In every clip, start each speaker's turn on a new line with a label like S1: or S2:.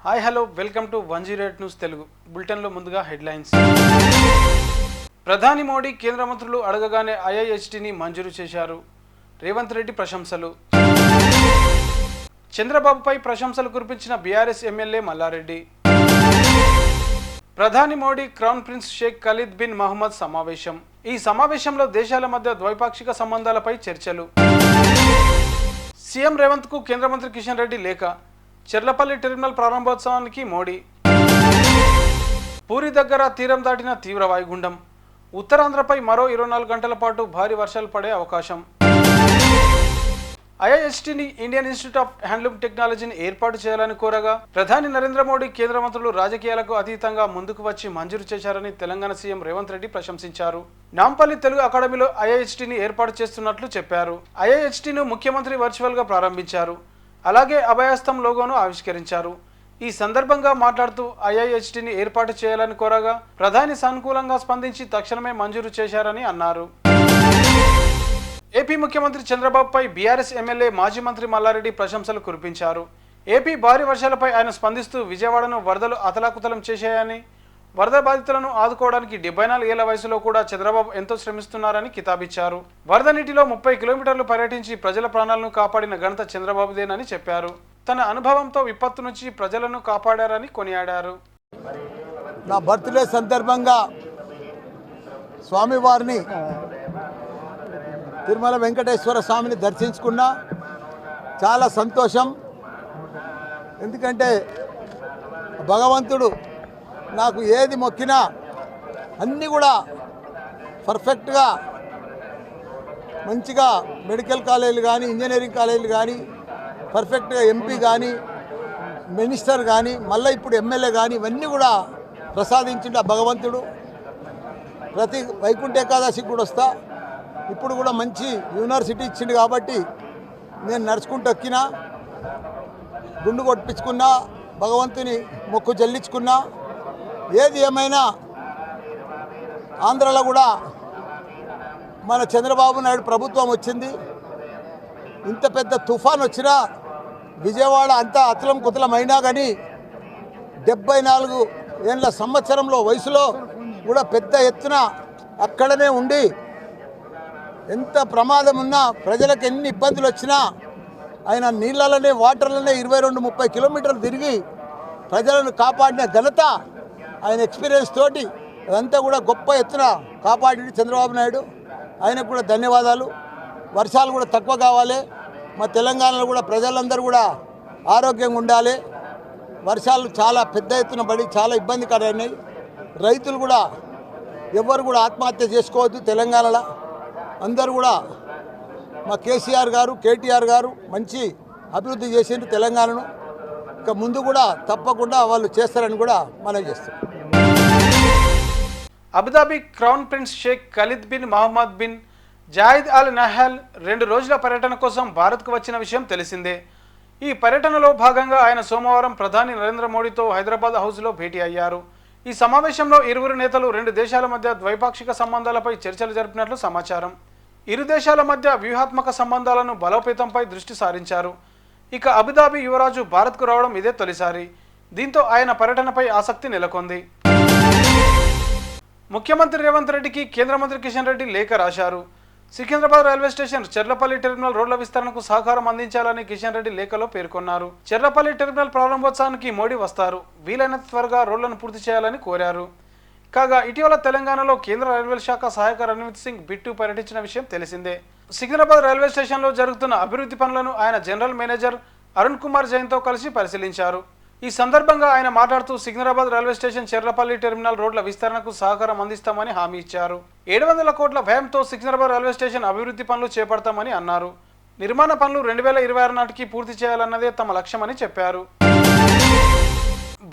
S1: Hi hello welcome to 108 news Telugu బులెటిన్లో ముందుగా headlines. ప్రధాని మోడీ కేంద్ర మంత్రులు అడగగానే ఐఐహెచ్టిని మంజూరు చేశారు. రేవంత్ రెడ్డి ప్రశంసలు. చంద్రబాబుపై ప్రశంసలు కురిపించిన బీఆర్ఎస్ ఎమ్మెల్యే మల్లారెడ్డి. ప్రధాని Modi crown prince Sheikh Khalid bin Mohammed సమావేశం. ఈ సమావేశంలో దేశాల మధ్య ద్వైపాక్షిక సంబంధాలపై చర్చలు. సీఎం రేవంత్ కు కేంద్ర మంత్రి కిషన్ రెడ్డి లేఖ. చెర్లపల్లి టెర్మినల్ ప్రారంభోత్సవానికి మోడీ. పూరి దగ్గర తీరం దాటిన తీవ్ర వాయుగుండం. ఉత్తరాంధ్రపై మరో 24 గంటల పాటు భారీ వర్షాలు పడే అవకాశం. ఐఐహెచ్టిని ఇండియన్ ఇన్స్టిట్యూట్ ఆఫ్ హ్యాండ్లూమ్ టెక్నాలజీని ఏర్పాటు చేయాలని కోరగా ప్రధాని నరేంద్ర మోడీ కేంద్ర మంత్రులు రాజకీయాలకు అతీతంగా ముందుకు వచ్చి మంజూరు చేశారని తెలంగాణ సీఎం రేవంత్ రెడ్డి ప్రశంసించారు. నాంపల్లి తెలుగు అకాడమీలో ఐఐహెచ్టిని ఏర్పాటు చేస్తున్నట్లు చెప్పారు. ఐఐహెచ్టిను ముఖ్యమంత్రి వర్చువల్గా ప్రారంభించారు. అలాగే అభయహస్తం లోగోను ఆవిష్కరించారు. ఈ సందర్భంగా మాట్లాడుతూ ఐఐహెచ్టిని ఏర్పాటు చేయాలని కోరగా ప్రధాని సానుకూలంగా స్పందించి తక్షణమే మంజూరు చేశారని అన్నారు. ఏపీ ముఖ్యమంత్రి చంద్రబాబుపై బీఆర్ఎస్ ఎమ్మెల్యే మాజీ మంత్రి మల్లారెడ్డి ప్రశంసలు కురిపించారు. ఏపీ భారీ వర్షాలపై ఆయన స్పందిస్తూ విజయవాడను వరదలు అతలాకుతలం చేశాయని, వరద బాధితులను ఆదుకోవడానికి 74 ఏళ్ల వయసులో కూడా చంద్రబాబు ఎంతో శ్రమిస్తున్నారని కితాబిచ్చారు. వరద నీటిలో 30 కిలోమీటర్లు పర్యటించి ప్రజల ప్రాణాలను కాపాడిన ఘనత చంద్రబాబుదేనని చెప్పారు. తన అనుభవంతో విపత్తు నుంచి ప్రజలను కాపాడారని కొనియాడారు.
S2: నా బర్త్డే సందర్భంగా స్వామివారిని తిరుమల వెంకటేశ్వర స్వామిని దర్శించుకున్నా. చాలా సంతోషం. ఎందుకంటే భగవంతుడు నాకు ఏది మొక్కినా అన్నీ కూడా పర్ఫెక్ట్గా మంచిగా మెడికల్ కాలేజీలు కానీ, ఇంజనీరింగ్ కాలేజీలు కానీ, పర్ఫెక్ట్గా ఎంపీ కానీ, మినిస్టర్ కానీ, మళ్ళీ ఇప్పుడు ఎమ్మెల్యే కానీ ఇవన్నీ కూడా ప్రసాదించిండు ఆ భగవంతుడు. ప్రతి వైకుంఠ ఏకాదశికి కూడా వస్తా. ఇప్పుడు కూడా మంచి యూనివర్సిటీ ఇచ్చిండు కాబట్టి నేను నడుచుకుంటూ ఎక్కినా, గుండు కొట్టించుకున్నా, భగవంతుని మొక్కు చెల్లించుకున్నా. ఏది ఏమైనా ఆంధ్రలో కూడా మన చంద్రబాబు నాయుడు ప్రభుత్వం వచ్చింది. ఇంత పెద్ద తుఫాన్ వచ్చినా విజయవాడ అంతా అతలం కుతలం అయినా కానీ 74 ఏళ్ళ సంవత్సరంలో వయసులో కూడా పెద్ద ఎత్తున అక్కడనే ఉండి ఎంత ప్రమాదం ఉన్నా ప్రజలకు ఎన్ని ఇబ్బందులు వచ్చినా ఆయన నీళ్ళలోనే వాటర్లోనే 22-30 కిలోమీటర్లు తిరిగి ప్రజలను కాపాడిన ఘనత ఆయన ఎక్స్పీరియన్స్ తోటి అదంతా కూడా గొప్ప ఎత్తున కాపాడి చంద్రబాబు నాయుడు. ఆయనకు కూడా ధన్యవాదాలు. వర్షాలు కూడా తక్కువ కావాలి. మా తెలంగాణలో కూడా ప్రజలందరూ కూడా ఆరోగ్యంగా ఉండాలి. వర్షాలు చాలా పెద్ద ఎత్తున పడి చాలా ఇబ్బందికరమైనాయి. రైతులు కూడా ఎవ్వరు కూడా ఆత్మహత్య చేసుకోవద్దు. తెలంగాణలో అందరూ కూడా మా కేసీఆర్ గారు, కేటీఆర్ గారు మంచి అభివృద్ధి చేసిండ్రు తెలంగాణను. ఇక ముందు కూడా తప్పకుండా వాళ్ళు చేస్తారని కూడా మనం చేస్తాం.
S1: Abu Dhabi crown prince Sheikh Khalid bin Mohamed bin Zayed Al Nahyan 2 రోజుల పర్యటన కోసం భారత్కు వచ్చిన విషయం తెలిసిందే. ఈ పర్యటనలో భాగంగా ఆయన సోమవారం ప్రధాని నరేంద్ర మోడీతో హైదరాబాద్ హౌస్లో భేటీ అయ్యారు. ఈ సమావేశంలో ఇరువురు నేతలు 2 దేశాల మధ్య ద్వైపాక్షిక సంబంధాలపై చర్చలు జరిపినట్లు సమాచారం. ఇరు దేశాల మధ్య వ్యూహాత్మక సంబంధాలను బలోపేతంపై దృష్టి సారించారు. ఇక అబుదాబి యువరాజు భారత్కు రావడం ఇదే తొలిసారి. దీంతో ఆయన పర్యటనపై ఆసక్తి నెలకొంది. ముఖ్యమంత్రి రేవంత్ రెడ్డికి కేంద్ర మంత్రి కిషన్ రెడ్డి లేఖ రాశారు. Secunderabad railway station Cherlapalli terminal రోడ్ల విస్తరణకు సహకారం అందించాలని కిషన్ రెడ్డి లేఖలో పేర్కొన్నారు. చెర్లపల్లి టెర్మినల్ ప్రారంభోత్సవానికి మోడీ వస్తారు. వీలైనంత త్వరగా రోడ్లను పూర్తి చేయాలని కోరారు. కాగా ఇటీవల తెలంగాణలో కేంద్ర రైల్వే శాఖ సహాయక రణ్వీర్ సింగ్ బిట్టు పర్యటించిన విషయం తెలిసిందే. సికింద్రాబాద్ రైల్వే స్టేషన్లో జరుగుతున్న అభివృద్ధి పనులను ఆయన జనరల్ మేనేజర్ అరుణ్ కుమార్ జైన్తో కలిసి పరిశీలించారు. ఈ సందర్భంగా ఆయన మాట్లాడుతూ Secunderabad railway station Cherlapalli terminal రోడ్ల విస్తరణకు సహకారం అందిస్తామని హామీ ఇచ్చారు. 700 కోట్ల వ్యయంతో సికింద్రాబాద్ రైల్వే స్టేషన్ అభివృద్ధి పనులు చేపడతామని అన్నారు. నిర్మాణ పనులు 2026 నాటికి పూర్తి చేయాలన్నదే తమ లక్ష్యమని చెప్పారు.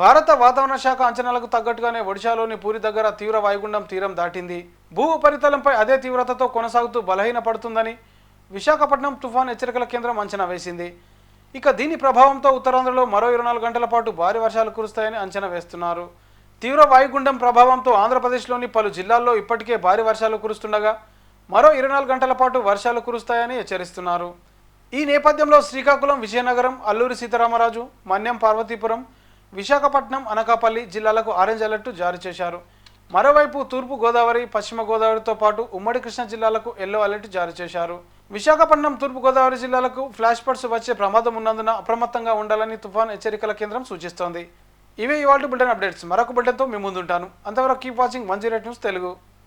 S1: భారత వాతావరణ శాఖ అంచనాలకు తగ్గట్టుగానే ఒడిశాలోని పూరి దగ్గర తీవ్ర వాయుగుండం తీరం దాటింది. భూ ఉపరితలంపై అదే తీవ్రతతో కొనసాగుతూ బలహీనపడుతుందని విశాఖపట్నం తుఫాన్ హెచ్చరికల కేంద్రం అంచనా వేసింది. ఇక దీని ప్రభావంతో ఉత్తరాంధ్రలో మరో 24 గంటల పాటు భారీ వర్షాలు కురుస్తాయని అంచనా వేస్తున్నారు. తీవ్ర వాయుగుండం ప్రభావంతో ఆంధ్రప్రదేశ్లోని పలు జిల్లాల్లో ఇప్పటికే భారీ వర్షాలు కురుస్తుండగా మరో 24 గంటల పాటు వర్షాలు కురుస్తాయని హెచ్చరిస్తున్నారు. ఈ నేపథ్యంలో శ్రీకాకుళం, విజయనగరం, అల్లూరి సీతారామరాజు, మన్యం, పార్వతీపురం, విశాఖపట్నం, అనకాపల్లి జిల్లాలకు ఆరెంజ్ అలర్ట్ జారీ చేశారు. మరోవైపు తూర్పు గోదావరి, పశ్చిమ గోదావరితో పాటు ఉమ్మడి కృష్ణా జిల్లాలకు ఎల్లో అలర్ట్ జారీ చేశారు. విశాఖపట్నం, తూర్పు గోదావరి జిల్లాలకు ఫ్లాష్ ఫ్లడ్స్ వచ్చే ప్రమాదం ఉన్నందున అప్రమత్తంగా ఉండాలని తుఫాన్ హెచ్చరికల కేంద్రం సూచిస్తోంది. ఇవే ఇవాల్టి బులెటిన్ అప్డేట్స్. మరొక బులెటిన్తో మీ ముందుంటాను. అంతవరకు కీప్ వాచింగ్ 108 న్యూస్ తెలుగు.